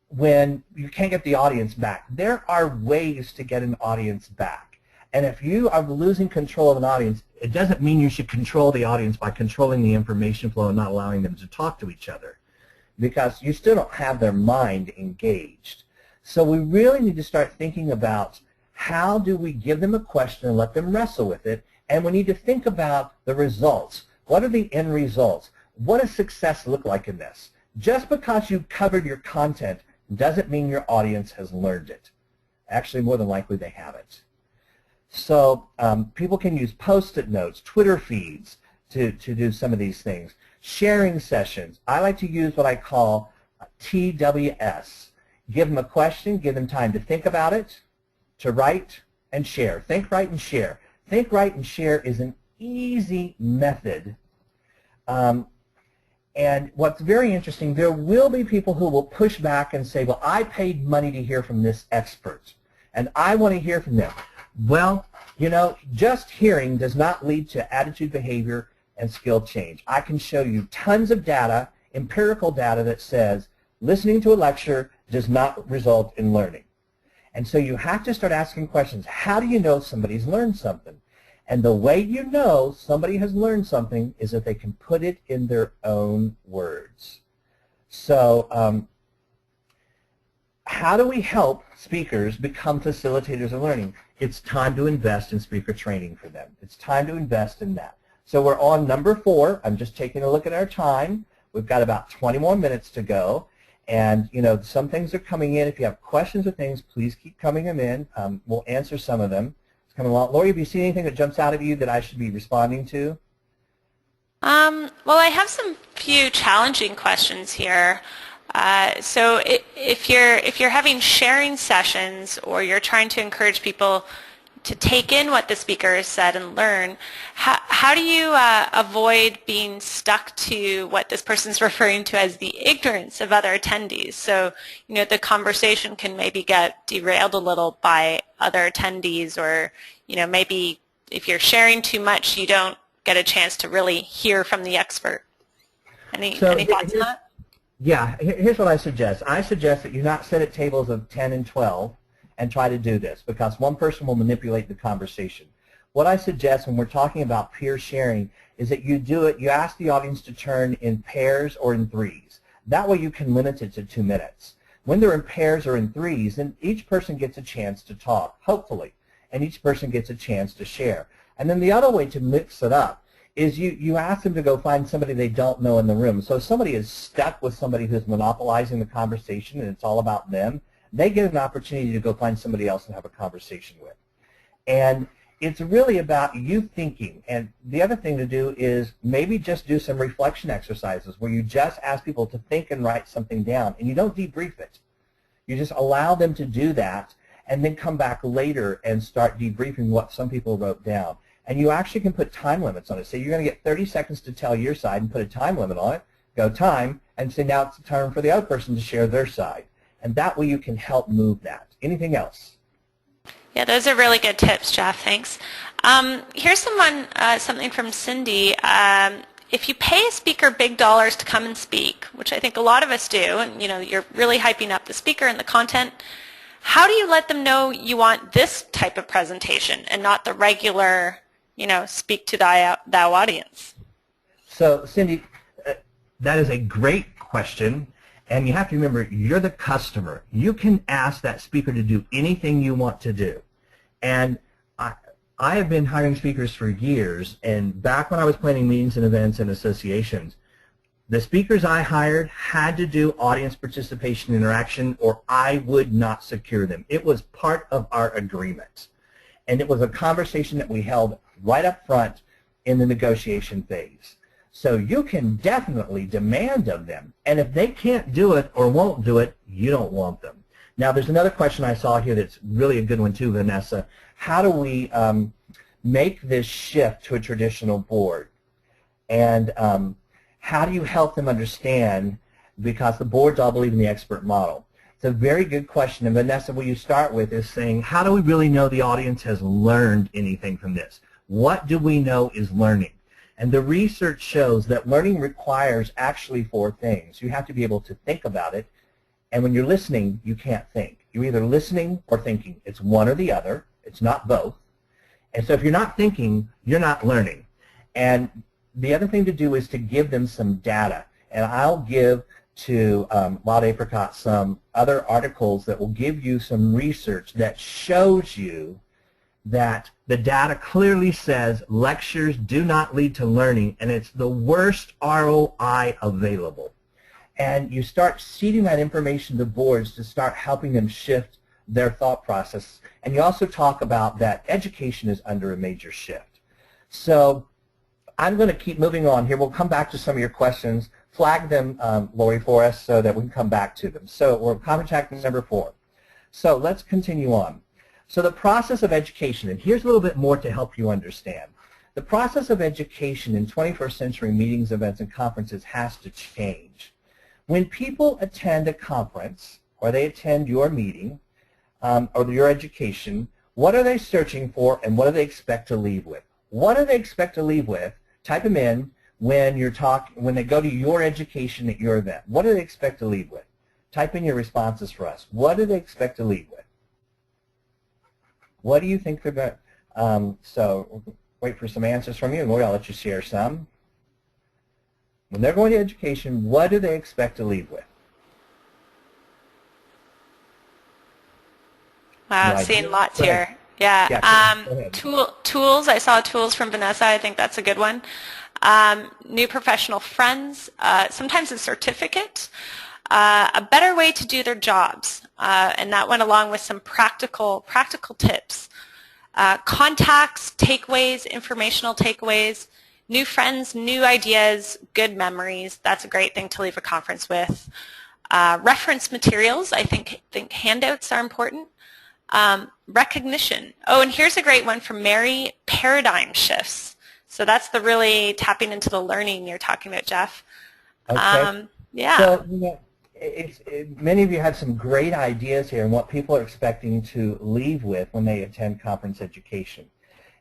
when you can't get the audience back? There are ways to get an audience back. And if you are losing control of an audience, it doesn't mean you should control the audience by controlling the information flow and not allowing them to talk to each other, because you still don't have their mind engaged. So we really need to start thinking about how do we give them a question and let them wrestle with it, and we need to think about the results. What are the end results? What does success look like in this? Just because you've covered your content doesn't mean your audience has learned it. Actually, more than likely they haven't. So people can use Post-it notes, Twitter feeds to do some of these things. Sharing sessions. I like to use what I call TWS. Give them a question, give them time to think about it, to write and share. Think, write, and share. Think, write, and share is an easy method. And what's very interesting, there will be people who will push back and say, well, I paid money to hear from this expert, and I want to hear from them. Well, you know, just hearing does not lead to attitude, behavior, and skill change. I can show you tons of data, empirical data, that says listening to a lecture does not result in learning. And so you have to start asking questions. How do you know somebody's learned something? And the way you know somebody has learned something is if they can put it in their own words. So how do we help speakers become facilitators of learning? It's time to invest in speaker training for them. It's time to invest in that. So we're on number 4. I'm just taking a look at our time. We've got about 20 more minutes to go. And, you know, some things are coming in. If you have questions or things, please keep coming them in. We'll answer some of them. It's coming along. Lori, have you seen anything that jumps out at you that I should be responding to? Well, I have some few challenging questions here. So if you're having sharing sessions, or you're trying to encourage people to take in what the speaker has said and learn, how do you avoid being stuck to what this person's referring to as the ignorance of other attendees? So, you know, the conversation can maybe get derailed a little by other attendees, or, you know, maybe if you're sharing too much, you don't get a chance to really hear from the expert. Any thoughts on that? Yeah, here's what I suggest. I suggest that you not sit at tables of 10 and 12 and try to do this, because one person will manipulate the conversation. What I suggest when we're talking about peer sharing is that you do it, you ask the audience to turn in pairs or in threes. That way you can limit it to 2 minutes. When they're in pairs or in threes, then each person gets a chance to talk, hopefully, and each person gets a chance to share. And then the other way to mix it up is you ask them to go find somebody they don't know in the room. So if somebody is stuck with somebody who's monopolizing the conversation and it's all about them, they get an opportunity to go find somebody else and have a conversation with. And it's really about you thinking. And the other thing to do is maybe just do some reflection exercises where you just ask people to think and write something down, and you don't debrief it. You just allow them to do that and then come back later and start debriefing what some people wrote down. And you actually can put time limits on it. Say you're going to get 30 seconds to tell your side and put a time limit on it. Go time, and say now it's the turn for the other person to share their side. And that way you can help move that. Anything else? Yeah, those are really good tips, Jeff. Thanks. Here's something from Cindy. if you pay a speaker big dollars to come and speak, which I think a lot of us do, and you're really hyping up the speaker and the content, how do you let them know you want this type of presentation and not the regular, speak to thou audience? So, Cindy, that is a great question, and you have to remember, you're the customer. You can ask that speaker to do anything you want to do. And I have been hiring speakers for years, and back when I was planning meetings and events and associations, the speakers I hired had to do audience participation interaction or I would not secure them. It was part of our agreement. And it was a conversation that we held right up front in the negotiation phase. So you can definitely demand of them. And if they can't do it or won't do it, you don't want them. Now, there's another question I saw here that's really a good one too, Vanessa. How do we make this shift to a traditional board? And how do you help them understand, because the boards all believe in the expert model? It's a very good question. And Vanessa, what you start with is saying, how do we really know the audience has learned anything from this? What do we know is learning? And the research shows that learning requires actually 4 things. You have to be able to think about it. And when you're listening, you can't think. You're either listening or thinking. It's one or the other. It's not both. And so if you're not thinking, you're not learning. And the other thing to do is to give them some data. And I'll give to Wild Apricot some other articles that will give you some research that shows you that the data clearly says lectures do not lead to learning, and it's the worst ROI available. And you start seeding that information to boards to start helping them shift their thought process. And you also talk about that education is under a major shift. So I'm going to keep moving on here. We'll come back to some of your questions. Flag them, Lori, for us so that we can come back to them. So we're contact number 4. So let's continue on. So the process of education, and here's a little bit more to help you understand. The process of education in 21st century meetings, events, and conferences has to change. When people attend a conference or they attend your meeting or your education, what are they searching for and what do they expect to leave with? What do they expect to leave with? Type them in when they go to your education at your event. What do they expect to leave with? Type in your responses for us. What do they expect to leave with? What do you think they're going to, so wait for some answers from you, and Lori, I'll let you share some. When they're going to education, what do they expect to leave with? Wow, No seeing idea? lots Go ahead. here. Yeah. Go ahead. Tools. I saw tools from Vanessa. I think that's a good one. New professional friends. Sometimes a certificate. A better way to do their jobs. And that went along with some practical tips. Contacts, takeaways, informational takeaways, new friends, new ideas, good memories. That's a great thing to leave a conference with. Reference materials. I think handouts are important. Recognition. Oh, and here's a great one from Mary, paradigm shifts. So that's the really tapping into the learning you're talking about, Jeff. Okay. Yeah. So, many of you have some great ideas here and what people are expecting to leave with when they attend conference education.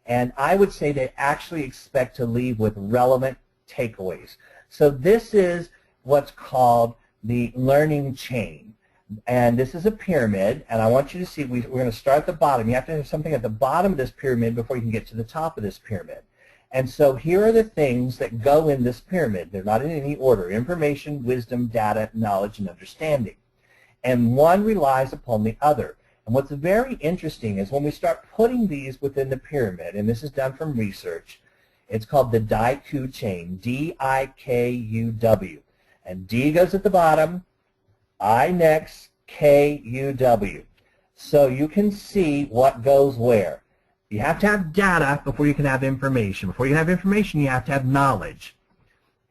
And I would say they actually expect to leave with relevant takeaways. So this is what's called the learning chain. And this is a pyramid, and I want you to see, we're going to start at the bottom. You have to have something at the bottom of this pyramid before you can get to the top of this pyramid. And so here are the things that go in this pyramid. They're not in any order: information, wisdom, data, knowledge, and understanding. And one relies upon the other. And what's very interesting is when we start putting these within the pyramid, and this is done from research, it's called the DIQ chain, D-I-K-U-W. And D goes at the bottom, I next, K-U-W. So you can see what goes where. You have to have data before you can have information. Before you can have information, you have to have knowledge.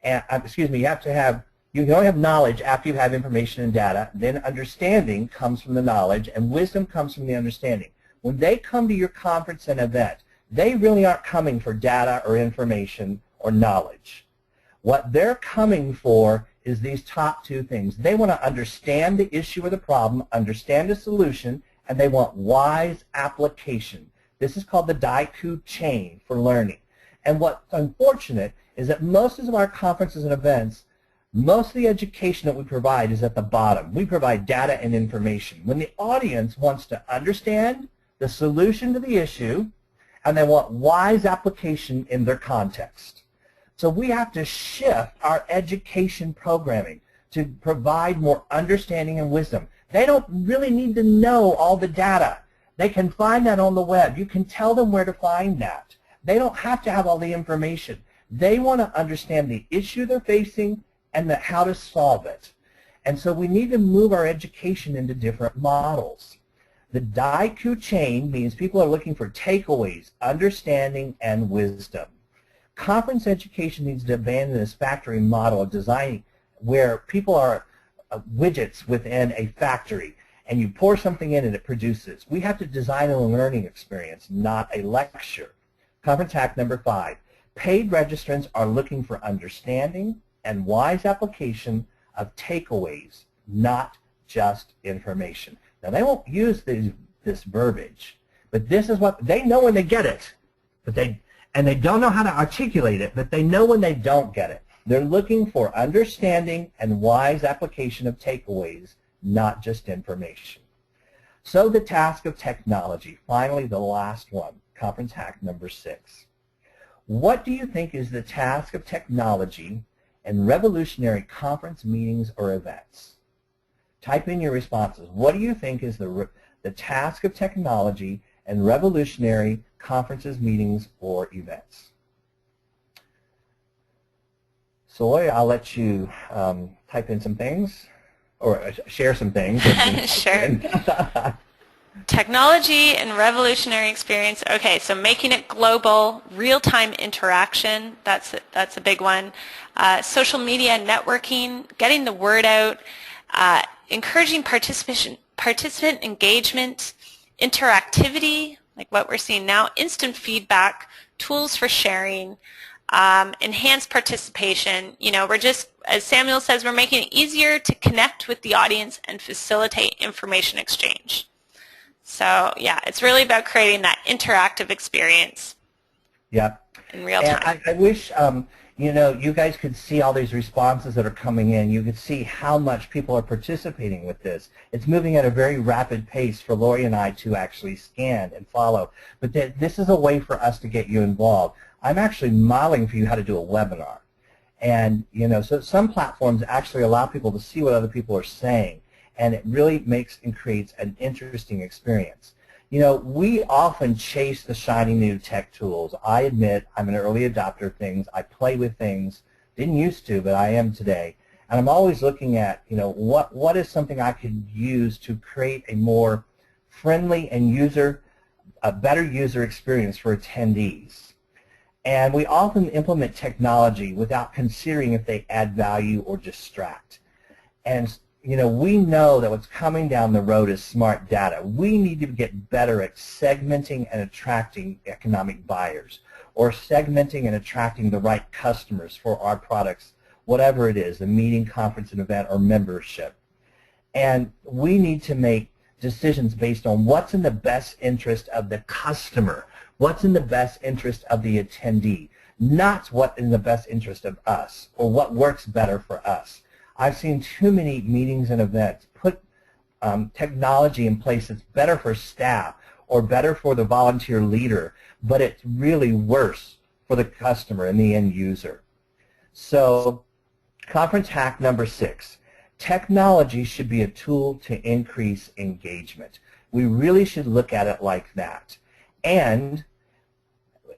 And, you can only have knowledge after you have information and data. Then understanding comes from the knowledge, and wisdom comes from the understanding. When they come to your conference and event, they really aren't coming for data or information or knowledge. What they're coming for is these top 2 things. They want to understand the issue or the problem, understand the solution, and they want wise application. This is called the DIQ chain for learning. And what's unfortunate is that most of our conferences and events, most of the education that we provide is at the bottom. We provide data and information. When the audience wants to understand the solution to the issue, and they want wise application in their context. So we have to shift our education programming to provide more understanding and wisdom. They don't really need to know all the data. They can find that on the web. You can tell them where to find that. They don't have to have all the information. They want to understand the issue they're facing and how to solve it. And so we need to move our education into different models. The DIQ chain means people are looking for takeaways, understanding, and wisdom. Conference education needs to abandon this factory model of designing where people are widgets within a factory, and you pour something in and it produces. We have to design a learning experience, not a lecture. Conference hack number 5. Paid registrants are looking for understanding and wise application of takeaways, not just information. Now, they won't use this verbiage, but this is what they know when they get it, and they don't know how to articulate it, but they know when they don't get it. They're looking for understanding and wise application of takeaways, not just information. So the task of technology, finally the last one, conference hack number 6. What do you think is the task of technology in revolutionary conference meetings or events? Type in your responses. What do you think is the task of technology in revolutionary conferences, meetings, or events? So Lori, I'll let you type in some things, or share some things. Sure. Technology and revolutionary experience. Okay, so making it global, real-time interaction, that's a big one. Social media networking, getting the word out, encouraging participant engagement, interactivity, like what we're seeing now, instant feedback, tools for sharing, enhanced participation. You know, we're just, as Samuel says, we're making it easier to connect with the audience and facilitate information exchange. So yeah, it's really about creating that interactive experience. Yep. In real time. And I wish you know, you guys could see all these responses that are coming in. You could see how much people are participating with this. It's moving at a very rapid pace for Lori and I to actually scan and follow. But this is a way for us to get you involved. I'm actually modeling for you how to do a webinar. And, you know, so some platforms actually allow people to see what other people are saying. And it really makes and creates an interesting experience. You know, we often chase the shiny new tech tools. I admit I'm an early adopter of things. I play with things. Didn't used to, but I am today. And I'm always looking at, you know, what is something I could use to create a more friendly and a better user experience for attendees. And we often implement technology without considering if they add value or distract. And you know, we know that what's coming down the road is smart data. We need to get better at segmenting and attracting economic buyers, or segmenting and attracting the right customers for our products, whatever it is, a meeting, conference, an event, or membership. And we need to make decisions based on what's in the best interest of the customer, what's in the best interest of the attendee, not what's in the best interest of us, or what works better for us. I've seen too many meetings and events put technology in place that's better for staff or better for the volunteer leader, but it's really worse for the customer and the end user. So, conference hack number 6. Technology should be a tool to increase engagement. We really should look at it like that. And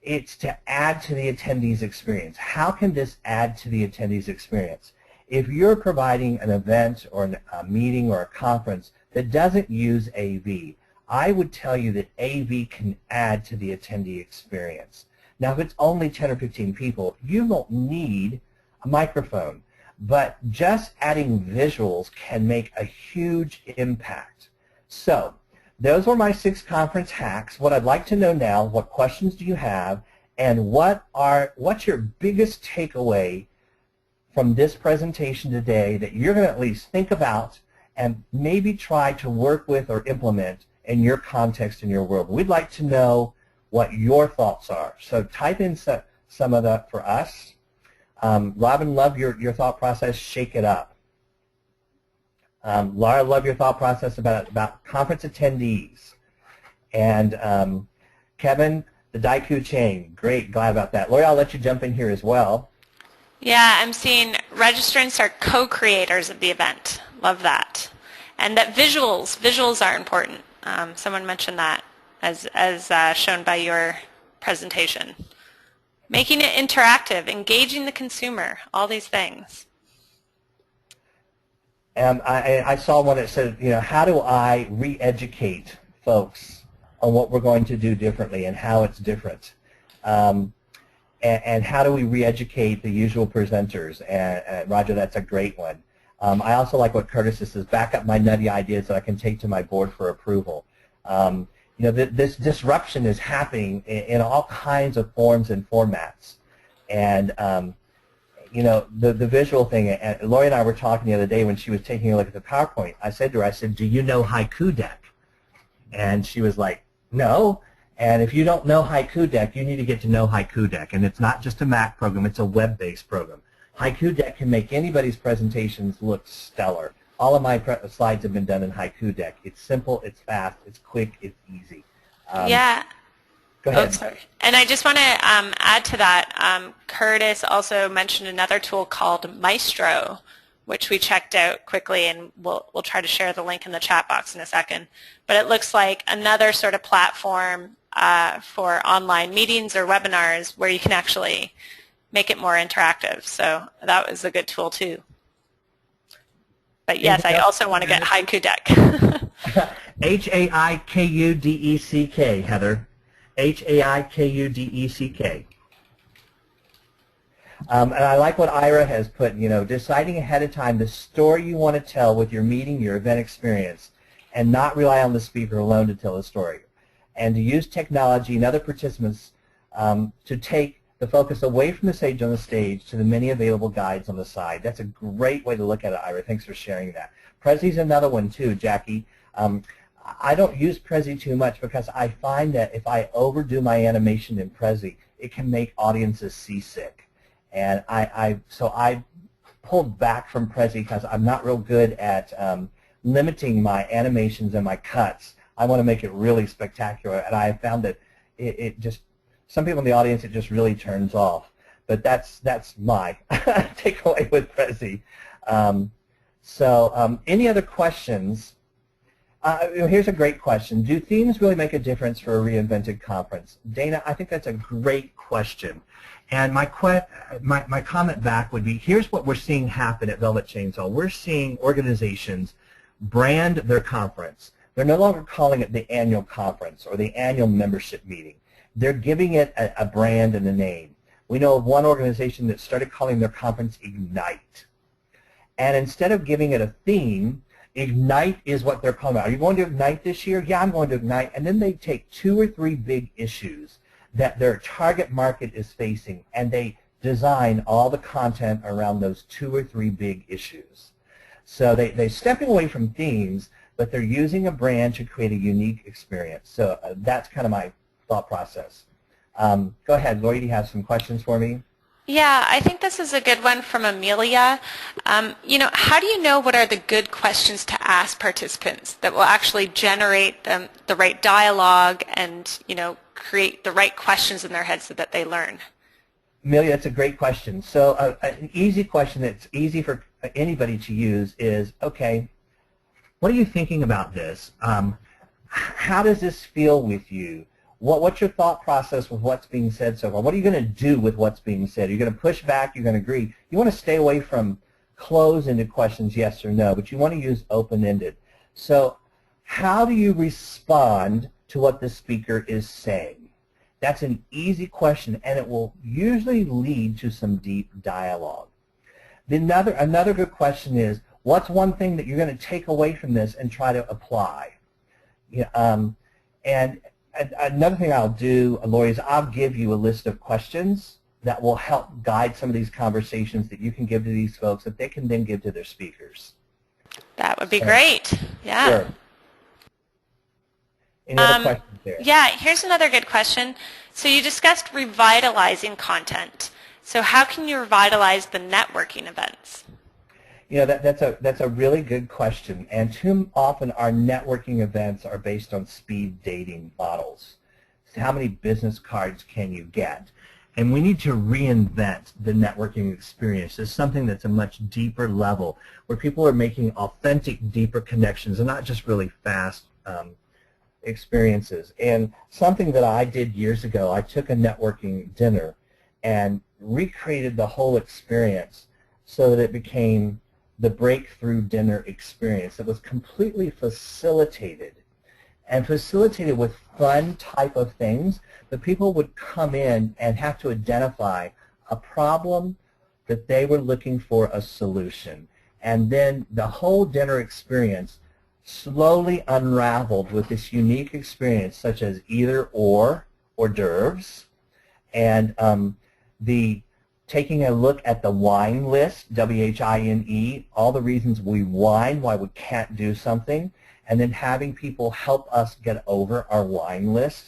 it's to add to the attendee's experience. How can this add to the attendee's experience? If you're providing an event or a meeting or a conference that doesn't use AV, I would tell you that AV can add to the attendee experience. Now, if it's only 10 or 15 people, you don't need a microphone, but just adding visuals can make a huge impact. So, those were my 6 conference hacks. What I'd like to know now, what questions do you have, and what's your biggest takeaway from this presentation today that you're going to at least think about and maybe try to work with or implement in your context in your world. We'd like to know what your thoughts are. So type in some of that for us. Robin, love your thought process, shake it up. Laura, love your thought process about conference attendees. And Kevin, the Daiku chain, great, glad about that. Lori, I'll let you jump in here as well. Yeah, I'm seeing registrants are co-creators of the event. Love that. And that visuals are important. Someone mentioned that as shown by your presentation. Making it interactive, engaging the consumer, all these things. And I saw one that said, how do I re-educate folks on what we're going to do differently and how it's different? And how do we re-educate the usual presenters? And Roger, that's a great one. I also like what Curtis says, back up my nutty ideas that I can take to my board for approval. This disruption is happening in all kinds of forms and formats. And the visual thing, and Lori and I were talking the other day when she was taking a look at the PowerPoint. I said to her, do you know Haiku Deck? And she was like, no. And if you don't know Haiku Deck, you need to get to know Haiku Deck. And it's not just a Mac program, it's a web-based program. Haiku Deck can make anybody's presentations look stellar. All of my slides have been done in Haiku Deck. It's simple, it's fast, it's quick, it's easy. Yeah. Go ahead. Oh, sorry. And I just want to add to that, Curtis also mentioned another tool called Maestro, which we checked out quickly, and we'll try to share the link in the chat box in a second. But it looks like another sort of platform for online meetings or webinars where you can actually make it more interactive. So that was a good tool too. But yes, I also want to get Haiku Deck. H-A-I-K-U-D-E-C-K, Heather. H-A-I-K-U-D-E-C-K. And I like what Ira has put, deciding ahead of time the story you want to tell with your meeting, your event experience, and not rely on the speaker alone to tell the story. And to use technology and other participants to take the focus away from the sage on the stage to the many available guides on the side. That's a great way to look at it, Ira. Thanks for sharing that. Prezi's another one too, Jackie. I don't use Prezi too much because I find that if I overdo my animation in Prezi, it can make audiences seasick. And so I pulled back from Prezi because I'm not real good at limiting my animations and my cuts. I want to make it really spectacular, and I found that it just, some people in the audience, it just really turns off. But that's my takeaway with Prezi. Any other questions? Here's a great question. Do themes really make a difference for a reinvented conference? Dana, I think that's a great question. And my comment back would be, here's what we're seeing happen at Velvet Chainsaw. We're seeing organizations brand their conference. They're no longer calling it the annual conference or the annual membership meeting. They're giving it a brand and a name. We know of one organization that started calling their conference Ignite. And instead of giving it a theme, Ignite is what they're calling it. Are you going to Ignite this year? Yeah, I'm going to Ignite. And then they take 2 or 3 big issues that their target market is facing, and they design all the content around those 2 or 3 big issues. So they're stepping away from themes, but they're using a brand to create a unique experience. So that's kind of my thought process. Go ahead, Lori, do you have some questions for me? Yeah, I think this is a good one from Amelia. How do you know what are the good questions to ask participants that will actually generate them the right dialogue and, create the right questions in their heads so that they learn? Amelia, that's a great question. So an easy question that's easy for anybody to use is, okay, what are you thinking about this? How does this feel with you? What's your thought process with what's being said so far? What are you going to do with what's being said? Are you going to push back? You're going to agree? You want to stay away from closed-ended questions, yes or no, but you want to use open-ended. So how do you respond to what the speaker is saying? That's an easy question, and it will usually lead to some deep dialogue. Another good question is, what's one thing that you're going to take away from this and try to apply? And another thing I'll do, Lori, is I'll give you a list of questions that will help guide some of these conversations that you can give to these folks that they can then give to their speakers. That would be great. Yeah. Sure. Any other questions there? Yeah, here's another good question. So you discussed revitalizing content. So how can you revitalize the networking events? You know, that's a really good question. And too often our networking events are based on speed dating models. So how many business cards can you get? And we need to reinvent the networking experience as something that's a much deeper level, where people are making authentic, deeper connections and not just really fast experiences. And something that I did years ago, I took a networking dinner and recreated the whole experience so that it became the breakthrough dinner experience. It was completely facilitated with fun type of things. The people would come in and have to identify a problem that they were looking for a solution. And then the whole dinner experience slowly unraveled with this unique experience, such as either or, hors d'oeuvres, and the taking a look at the wine list, W-H-I-N-E, all the reasons we whine, why we can't do something, and then having people help us get over our wine list,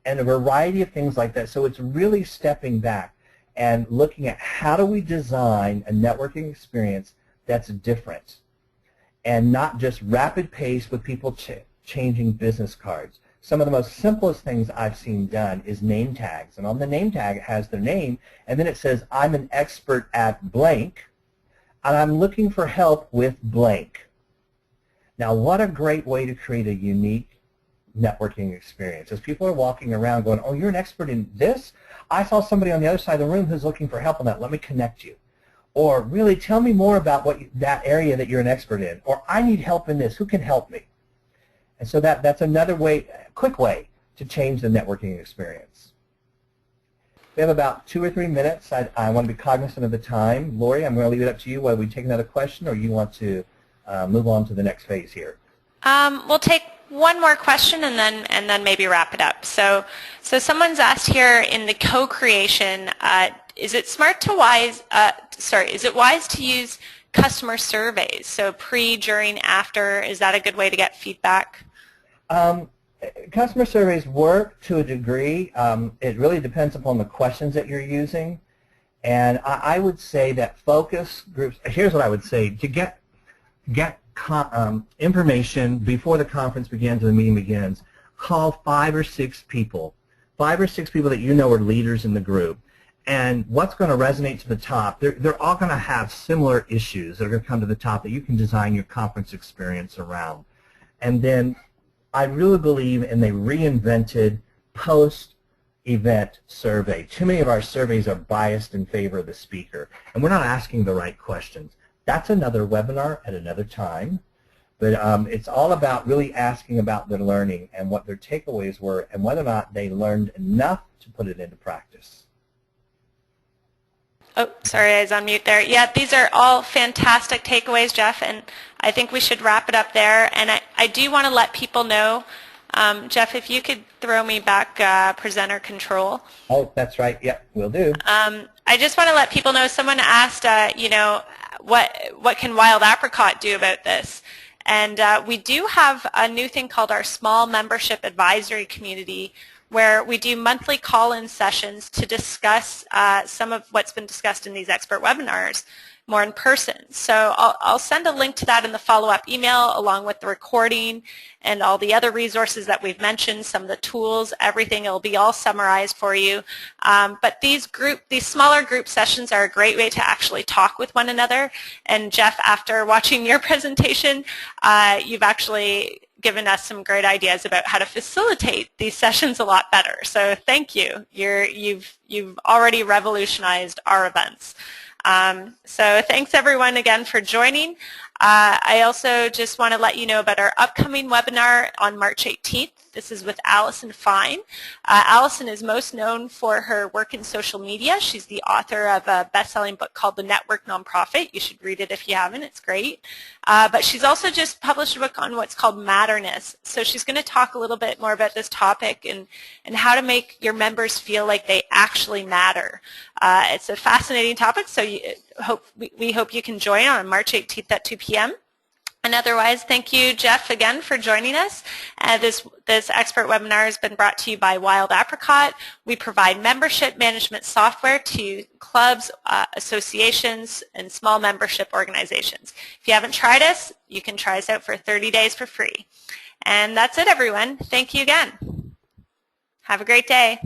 and a variety of things like that. So it's really stepping back and looking at how do we design a networking experience that's different and not just rapid pace with people changing business cards. Some of the most simplest things I've seen done is name tags. And on the name tag, it has their name, and then it says, I'm an expert at blank, and I'm looking for help with blank. Now, what a great way to create a unique networking experience. As people are walking around going, oh, you're an expert in this? I saw somebody on the other side of the room who's looking for help on that. Let me connect you. Or really, tell me more about that area that you're an expert in. Or I need help in this. Who can help me? And so that's another way, quick way, to change the networking experience. We have about 2 or 3 minutes. I want to be cognizant of the time. Lori, I'm going to leave it up to you whether we take another question or you want to move on to the next phase here. We'll take one more question and then maybe wrap it up. So someone's asked here in the co-creation, is it wise to use customer surveys? So pre, during, after, is that a good way to get feedback? Customer surveys work to a degree. It really depends upon the questions that you're using. And I would say that focus groups, here's what I would say, to get information before the conference begins or the meeting begins, call 5 or 6 people. 5 or 6 people that you know are leaders in the group. And what's going to resonate to the top, they're all going to have similar issues that are going to come to the top that you can design your conference experience around. And then I really believe in the reinvented post-event survey. Too many of our surveys are biased in favor of the speaker, and we're not asking the right questions. That's another webinar at another time, but it's all about really asking about their learning and what their takeaways were and whether or not they learned enough to put it into practice. Oh, sorry, I was on mute there. Yeah, these are all fantastic takeaways, Jeff, and I think we should wrap it up there. And I do want to let people know, Jeff, if you could throw me back presenter control. Oh, that's right. Yeah, will do. I just want to let people know, someone asked, you know, what can Wild Apricot do about this? And we do have a new thing called our Small Membership Advisory Community, where we do monthly call-in sessions to discuss some of what's been discussed in these expert webinars more in person. So I'll send a link to that in the follow-up email along with the recording and all the other resources that we've mentioned, some of the tools, everything. It'll be all summarized for you. But these smaller group sessions are a great way to actually talk with one another. And Jeff, after watching your presentation, you've actually given us some great ideas about how to facilitate these sessions a lot better. So thank you. You've already revolutionized our events. So thanks everyone again for joining. I also just want to let you know about our upcoming webinar on March 18th. This is with Allison Fine. Allison is most known for her work in social media. She's the author of a best-selling book called The Network Nonprofit. You should read it if you haven't. It's great. But she's also just published a book on what's called Matterness. So she's going to talk a little bit more about this topic and how to make your members feel like they actually matter. It's a fascinating topic, so we hope you can join on March 18th at 2 p.m. And otherwise, thank you, Jeff, again for joining us. This expert webinar has been brought to you by Wild Apricot. We provide membership management software to clubs, associations, and small membership organizations. If you haven't tried us, you can try us out for 30 days for free. And that's it, everyone. Thank you again. Have a great day.